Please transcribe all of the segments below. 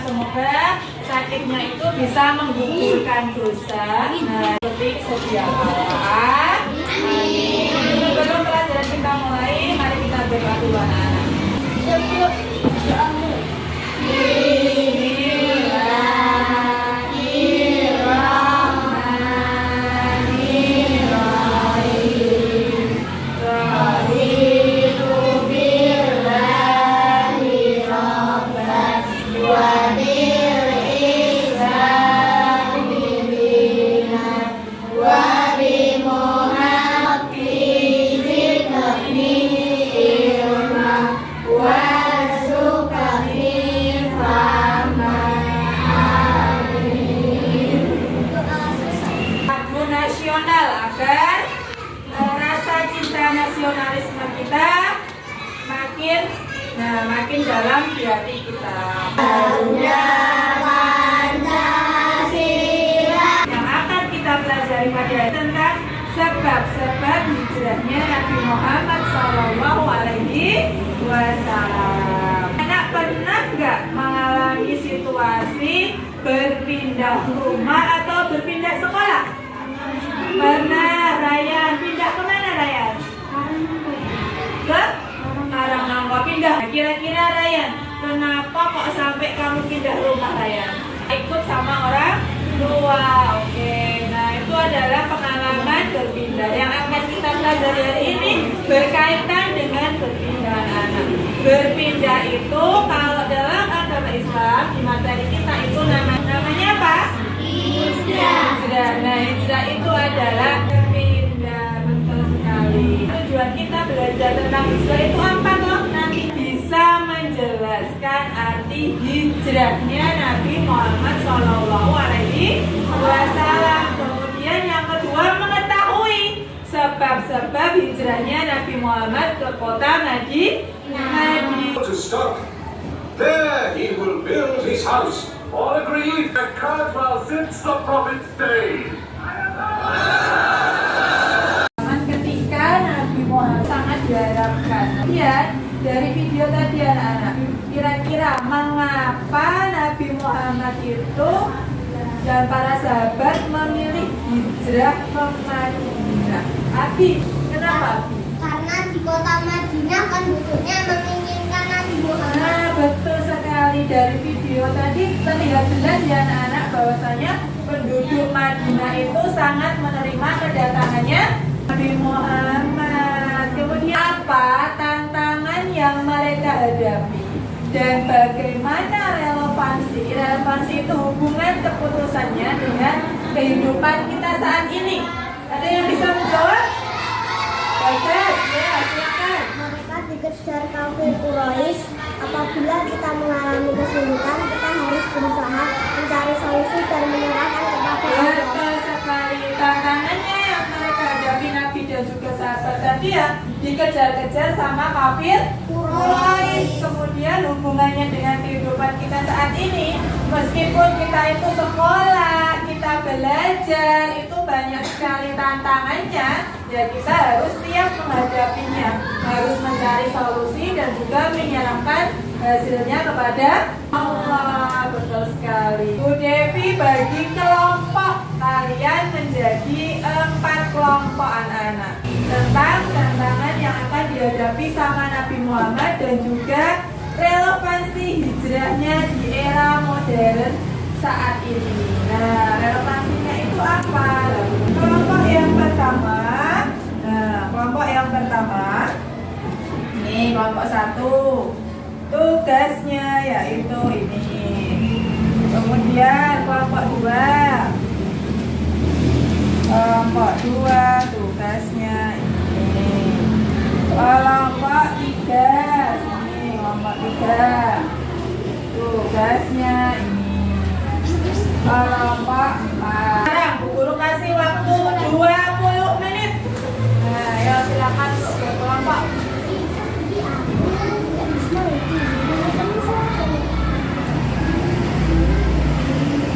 semoga sakitnya itu bisa menggugurkan dosa. Nah, seperti sedia kala. Amin. Sebelum pelajaran kita mulai, mari kita berdoa dulu anak-anak. Agar rasa cinta nasionalisme kita makin dalam di hati kita. Harunya Pancasila. Yang akan kita pelajari pada tentang sebab-sebab hijrahnya Nabi Muhammad SAW. Anak pernah nggak mengalami situasi berpindah rumah atau berpindah sekolah? Pernah. Ryan pindah kemana Ryan? Ke Karangangga. Pindah. Kira-kira Ryan, kenapa kok sampai kamu pindah rumah Ryan? Ikut sama orang tua. Oke. Nah, itu adalah pengalaman berpindah yang akan kita pelajari hari ini berkaitan dengan perpindahan anak. Berpindah itu kalau dalam agama Islam di materi kita itu namanya apa? Hijrah. Nah, hijrah itu adalah berpindah. Betul sekali. Tujuan kita belajar tentang hijrah itu apa toh? Nanti bisa menjelaskan arti hijrahnya Nabi Muhammad SAW. Kemudian yang kedua, mengetahui sebab-sebab hijrahnya Nabi Muhammad ke kota Madinah. To stop. There he will build his house. All agreed that Kaaba since the Prophet's day. Ketika Nabi Muhammad sangat diharapkan. Lihat dari video tadi anak-anak. Kira-kira mengapa Nabi Muhammad itu dan para sahabat memilih hijrah ke Madinah? Abi, kenapa Abi? Karena di kota Madinah penduduknya menginginkan Nabi Muhammad. Nah, betul sekali. Dari video tadi terlihat jelas ya anak-anak bahwasanya penduduk Madinah itu sangat menerima kedatangannya Nabi Muhammad. Kemudian apa tantangan yang mereka hadapi dan bagaimana relevansi itu hubungan keputusannya dengan kehidupan kita saat ini? Ada yang bisa menjawab? Bagus, ya silakan. Mereka dikejar kafir Quraisy. Apabila kita mengalami kesulitan, kita harus berusaha mencari solusi dan menyerahkan kepada Allah. Betul sekali. Tantangannya yang mereka hadapi Nabi dan juga sahabat tadi ya dikejar-kejar sama kafir Quraisy. Kemudian hubungannya dengan kehidupan kita saat ini, meskipun kita itu sekolah, kita belajar, itu banyak sekali tantangannya. Ya kita harus siap menghadapinya, harus mencari solusi dan juga menyerahkan hasilnya kepada Allah. Betul sekali. Bu Devi bagi kelompok kalian menjadi 4 kelompok anak-anak tentang tantangan yang akan dihadapi sama Nabi Muhammad dan juga relevansi hijrahnya di era modern saat ini. Nah, relevansinya itu apa? Kelompok yang pertama. Kelompok yang pertama, ini kelompok 1, tugasnya yaitu ini. Kemudian kelompok 2, tugasnya ini. Kelompok 3, sini kelompok 3, tugasnya ini. Kelompok 4. Sekarang Bu Guru kasih waktu 20 menit. Nah, ya silakan untuk berkelompok.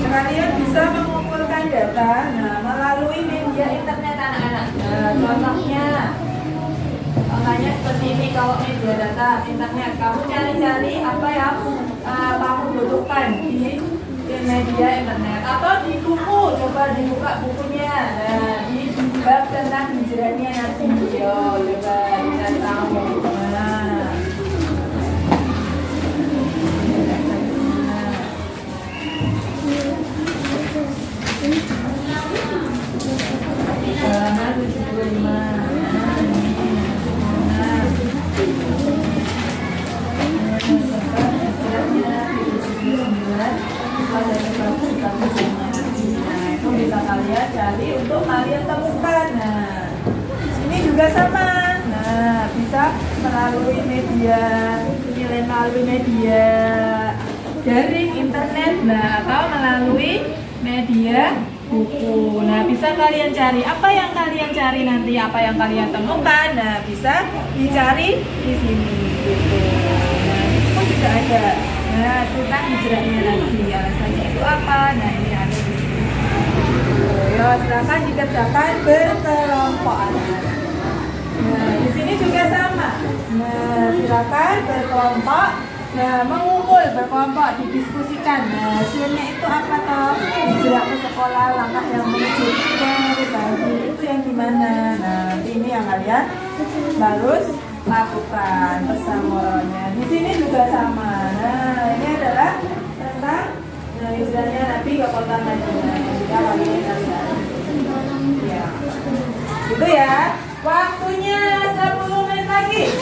Kalian bisa mengumpulkan data melalui media internet anak-anak. Contohnya seperti ini. Kalau media data internet, kamu cari-cari apa yang kamu butuhkan di media internet atau di buku. Coba dibuka bukunya. Nah, di bab tentang hijrahnya Nabi. Yo, coba kita tahu. Nah. Halaman 75. Nah, itu bisa kalian cari untuk kalian temukan. Nah, ini juga sama. Nah, bisa melalui media, melalui media daring internet, nah, atau melalui media buku. Nah, bisa kalian cari apa yang kalian cari nanti, apa yang kalian temukan. Nah, bisa dicari di sini. Gitu. Nah, itu juga ada. Nah, tentang hijrahnya Nabi, alasannya itu apa? Nah, ini ada di sini. Ya, silakan dikerjakan berkelompok. Nah, di sini juga sama. Nah, silakan berkelompok. Nah, mengumpul berkelompok, didiskusikan. Nah, hasilnya itu apa toh? Hijrah ke sekolah, langkah yang menuju berbagi itu yang gimana? Nah, ini yang kalian harus lakukan pesamoronya. Di sini juga sama. Nah, ini adalah tentang hijrahnya Nabi ke kota Madinah. Jika kalian ya, gitu ya. Waktunya 10 menit lagi.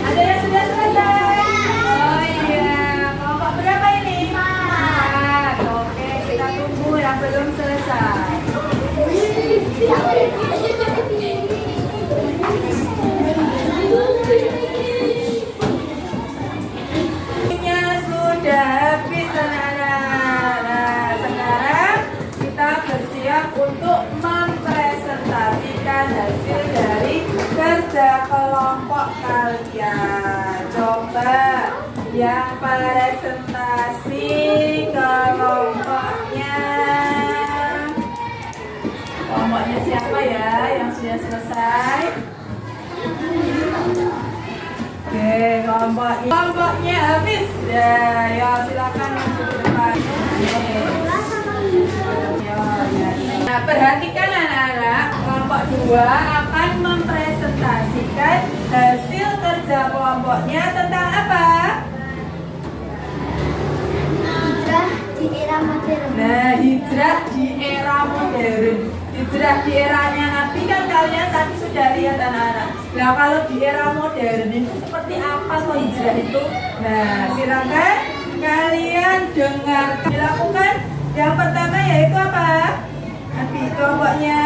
Ada yang sudah selesai? Oh iya, kelompok berapa ini? 4. Oke, kita tunggu yang belum selesai. Waktunya sudah habis, anak-anak. Nah, sekarang kita bersiap untuk mempresentasikan hasil dari kerja kelompok kalian. Coba yang presentasi kelompoknya. Kelompoknya siapa ya yang sudah selesai? Oke, kelompoknya habis. Ya, silakan maju ke depan. Nah, perhatikan anak-anak, kelompok 2 akan mempresentasikan hasil kerja kelompoknya tentang apa? Hijrah di era modern. Nah, hijrah di era modern. Hijrah di eranya Nabi kan kalian tadi sudah lihat anak-anak. Nah, kalau di era modern itu seperti apa kok hijrah itu? Nah, silakan kalian dengarkan. Dilakukan yang pertama yaitu apa? Nabi kelompoknya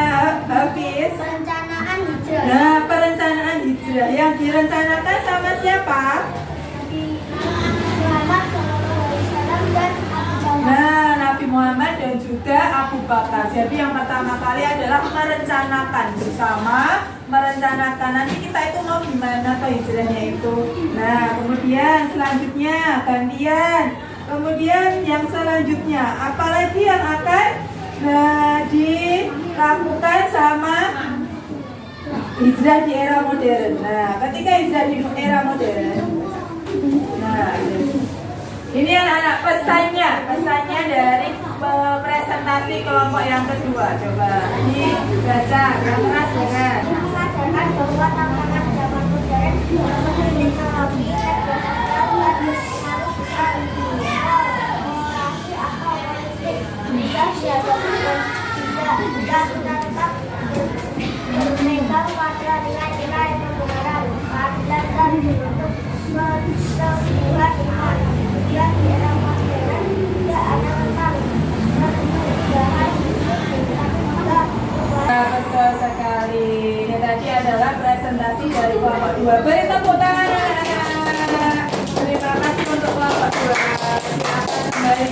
habis. Perencanaan hijrah. Nah, perencanaan hijrah yang direncanakan sama siapa? Muhammad SAW dan Abu Bakar. Nah, Nabi Muhammad dan juga Abu Bakar. Jadi yang pertama kali adalah merencanakan bersama, merencanakan nanti kita itu mau gimana toh hijrahnya itu. Nah, kemudian selanjutnya gantian. Kemudian yang selanjutnya apalagi yang akan dilakukan sama hijrah di era modern. Nah, ketika hijrah di era modern, nah ini anak-anak pesannya dari presentasi kelompok yang kedua. Coba dibaca yang keras dengan Mengajarkan bahwa tantangan zaman modern seperti teknologi, media sosial, dan harus kita mengeksplorasi akal politik hingga siapapun tidak kita tetap berpegang pada nilai-nilai kebenaran, keadilan dan untuk sebuah iman. Kemudian di era modern tidak ada tentang perubahan betul sekali. Ini tadi adalah presentasi dari kelompok 2. Beri tepuk tangan anak-anak. Terima kasih untuk kelompok 2. Silakan kembali.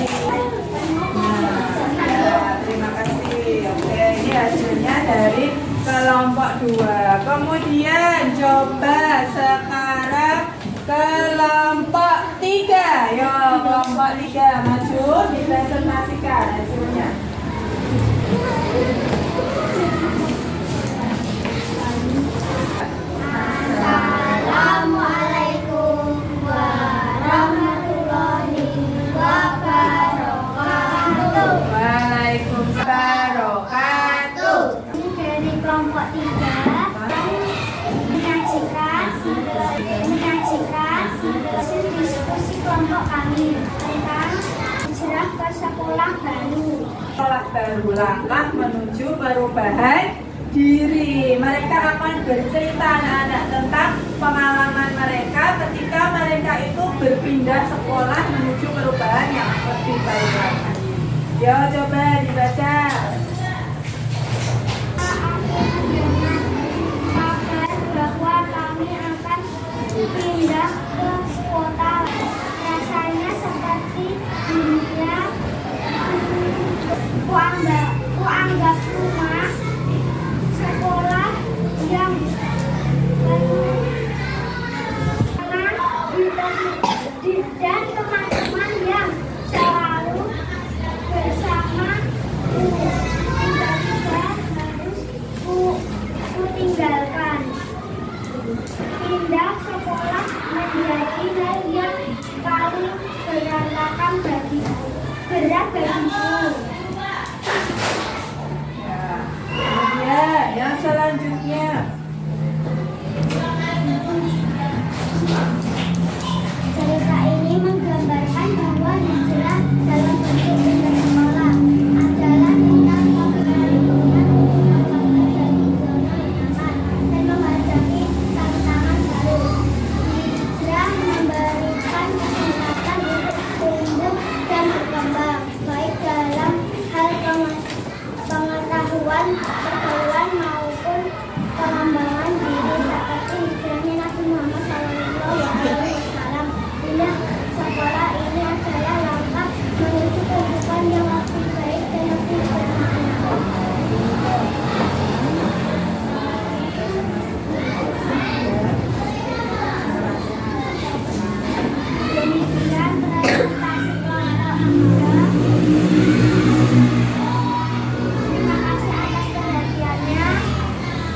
Nah, terima kasih. Oke, ini hasilnya dari kelompok 2. Kemudian coba sekarang kelompok 3. Yo, kelompok 3 maju dipresentasikan hasilnya. Assalamualaikum warahmatullahi wabarakatuh. Waalaikumsalam wabarakatuh. Dari kelompok 3 menyajikan hasil diskusi kelompok kami tentang hijrah ke sekolah baru. Sekolah baru, langkah menuju perubahan diri. Mereka akan bercerita anak-anak tentang pengalaman mereka ketika mereka itu berpindah sekolah menuju perubahan yang lebih baik lagi. Yo, coba dibaca. Kabar bahwa kami akan pindah ke kota. Rasanya seperti dunia kuanggap rumah sekolah yang dan teman-teman yang selalu bersama tiba-tiba harus ku tinggalkan. Pindah sekolah menjadi hal yang paling berat bagiku. Ya, yang selanjutnya. Cerita ini menggambarkan bahwa hijrah dalam bentuk pindah sekolah adalah tentang mengenali lingkungan dari zona nyaman dan menghadapi tantangan baru. Hijrah memberikan kesempatan untuk tumbuh dan berkembang, baik dalam hal pengetahuan, pergaulan maupun pengembangan diri seperti hijrahnya Nabi Muhammad SAW. Pindah sekolah ini adalah langkah menuju kehidupan yang lebih baik dan lebih bermakna. Demikian presentasi kelompok 3. Terima kasih atas perhatiannya.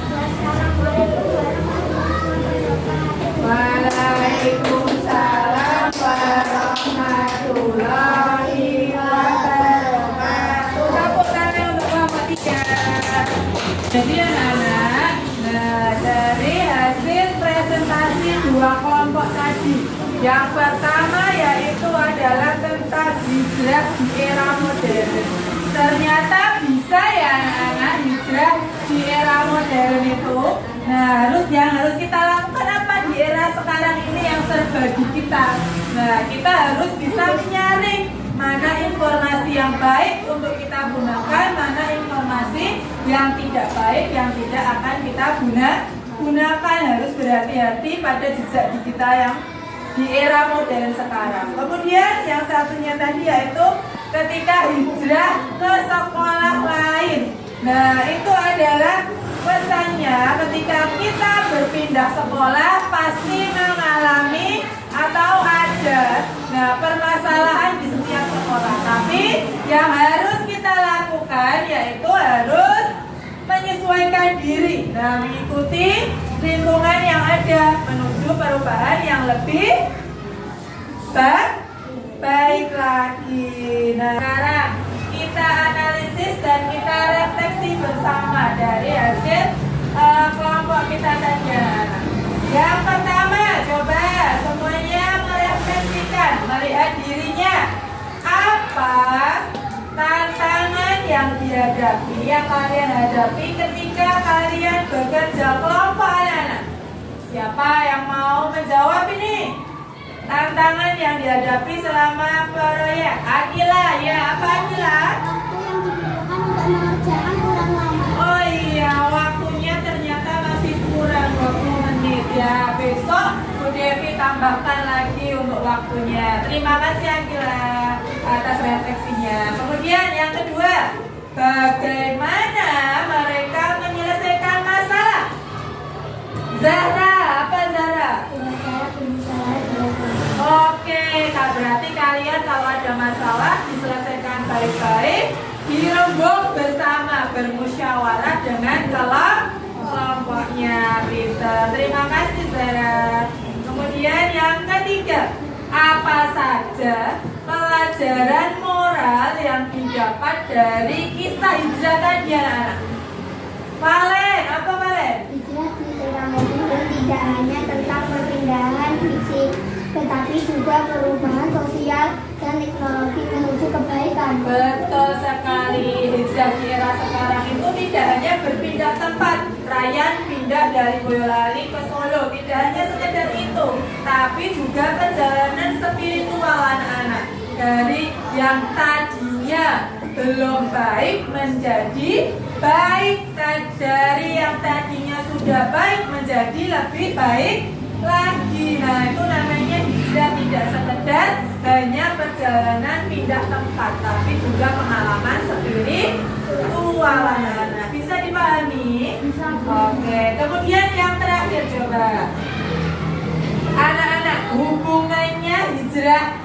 Wassalamualaikum warahmatullahi wabarakatuh. Waalaikumsalam warahmatullahi wabarakatuh. Tepuk tangan untuk kelompok 3. Jadi anak-anak, dari hasil presentasi dua kelompok tadi, yang pertama yaitu adalah tentang hijrah di era modern. Ternyata bisa ya anak-anak hijrah di era modern itu. Nah, yang harus kita lakukan apa di era sekarang ini yang serba digital. Nah, kita harus bisa menyaring mana informasi yang baik untuk kita gunakan, mana informasi yang tidak baik, yang tidak akan kita gunakan. Harus berhati-hati pada jejak digital yang di era modern sekarang. Kemudian yang satunya tadi yaitu ketika hijrah ke sekolah lain. Nah, itu adalah pesannya ketika kita berpindah sekolah pasti mengalami atau ada permasalahan di setiap sekolah. Tapi yang harus kita lakukan yaitu harus menyesuaikan diri, mengikuti lingkungan yang ada menuju perubahan yang lebih baik lagi. Nah, sekarang kita analisis dan kita refleksi bersama dari hasil kelompok kita tadi. Yang pertama, coba semuanya merefleksikan, melihat dirinya apa tantangan yang dihadapi, yang kalian hadapi ketika kalian bekerja kelompok anak-anak. Siapa yang mau menjawab ini? Tantangan yang dihadapi selama proyek. Akila, ya apa Akila? Waktu yang dibutuhkan untuk mengerjakan kurang lama. Oh iya, waktunya ternyata masih kurang 20 menit ya. Besok Bu Devi tambahkan lagi untuk waktunya. Terima kasih Akila atas refleksinya. Kemudian yang kedua, bagaimana mereka menyelesaikan masalah? Zahra, apa Zahra? Oke, berarti kalian kalau ada masalah diselesaikan baik-baik, dirembuk bersama, bermusyawarah dengan kelompoknya. Pinter. Terima kasih Sarah. Kemudian yang ketiga, apa saja pelajaran moral yang didapat dari kisah hijrah tadi anak-anak? Valen, apa Valen? Hijrah di era modern tidak hanya tentang perpindahan fisik, tetapi juga perubahan sosial dan teknologi menuju kebaikan. Betul sekali. Hijrah di era sekarang itu tidak hanya berpindah tempat. Ryan pindah dari Boyolali ke Solo. Tidak hanya sekedar itu, tapi juga perjalanan spiritual anak-anak. Dari yang tadinya belum baik menjadi baik, dari yang tadinya sudah baik menjadi lebih baik lagi. Nah, itu namanya hijrah, tidak sekedar hanya perjalanan pindah tempat, tapi juga pengalaman spiritual anak-anak. Bisa dipahami? Oke, kemudian yang terakhir coba. Anak-anak, hubungannya hijrah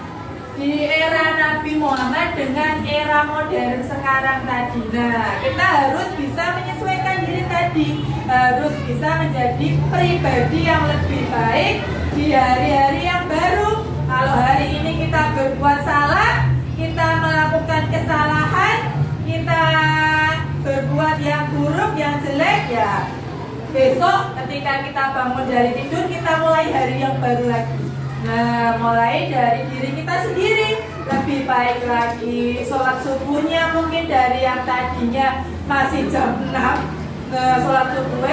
di era Nabi Muhammad dengan era modern sekarang tadi. Nah, kita harus bisa menyesuaikan diri tadi, harus bisa menjadi pribadi yang lebih baik di hari-hari yang baru. Kalau hari ini kita berbuat salah, kita melakukan kesalahan, kita berbuat yang buruk, yang jelek, ya besok ketika kita bangun dari tidur, kita mulai hari yang baru lagi. Nah, mulai dari diri kita sendiri lebih baik lagi. Sholat subuhnya mungkin dari yang tadinya masih jam 6 sholat subuh,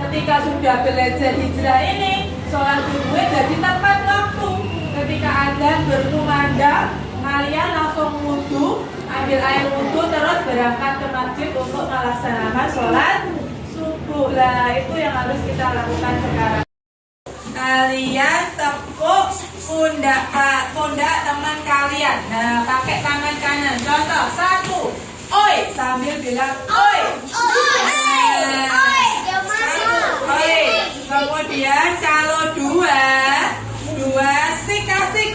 ketika sudah belajar hijrah ini, sholat subuh jadi tepat waktu. Ketika adzan berkumandang, kalian langsung wudhu, ambil air wudhu, terus berangkat ke masjid untuk melaksanakan sholat subuh. Lah, itu yang harus kita lakukan sekarang. Kalian tepuk pundak teman kalian. Nah, pakai tangan kanan. Contoh, 1, oi, sambil bilang oi. Oi. Kemudian kalau 2 sik asik.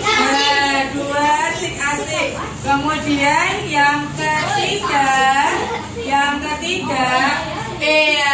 Nah, 2 sik asik. Kemudian yang ketiga, iya.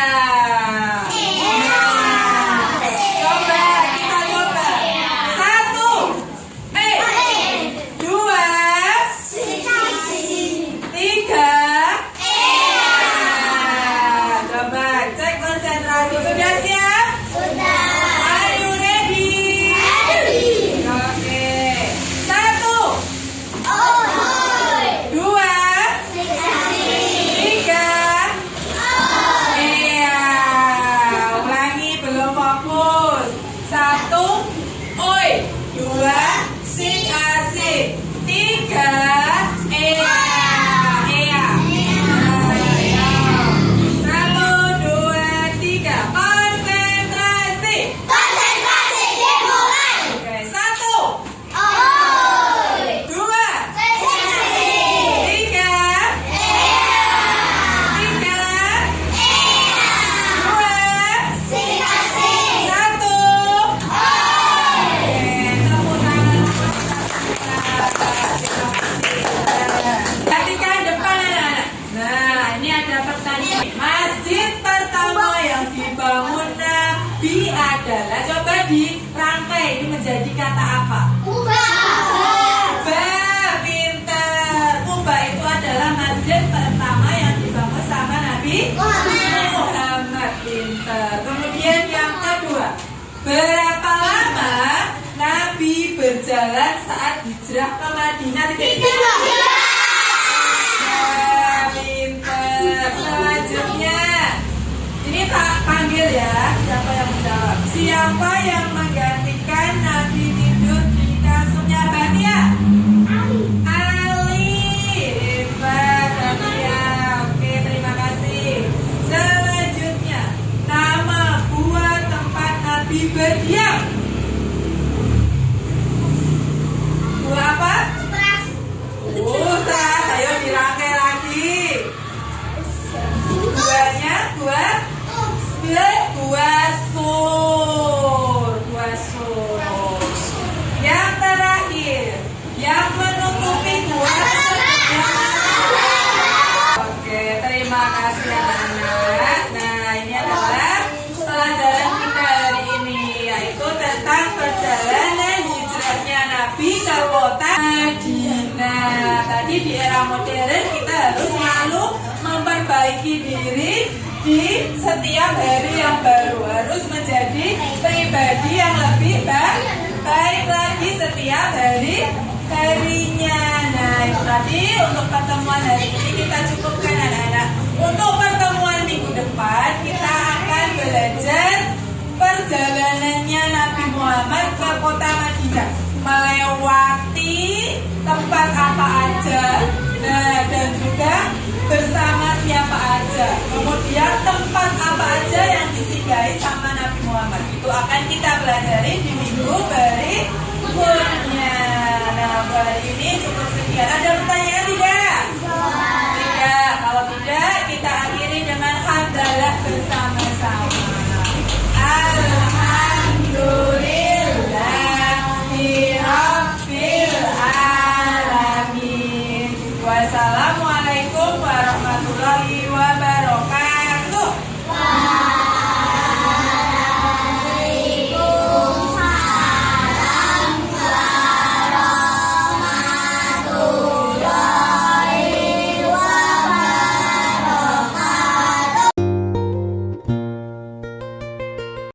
Adalah, coba dirangkai, ini menjadi kata apa? Kubah. Pinter. Kubah itu adalah masjid pertama yang dibangun sama Nabi Muhammad. Pinter. Kemudian yang kedua, berapa lama Nabi berjalan saat hijrah ke Madinah? Pinter. Selanjutnya, ini tak panggil ya, siapa yang menjawab? Siapa yang menggantikan Nabi tidur di kasurnya Bania? Ali. Hebat, Bania. Oke, terima kasih. Selanjutnya, nama buah tempat Nabi berdiam. Buah apa? Utras. Ayo dirangkai lagi. Buahnya buah sur. Yang terakhir, yang menutupi buah diri di setiap hari yang baru. Harus menjadi pribadi yang lebih baik lagi setiap harinya. Nah, itu tadi untuk pertemuan hari ini kita cukupkan anak-anak. Untuk pertemuan minggu depan kita akan belajar perjalanannya Nabi Muhammad ke kota Madinah, melewati tempat apa aja, nah, dan juga bersama siapa aja. Kemudian tempat apa aja yang disinggahi sama Nabi Muhammad itu akan kita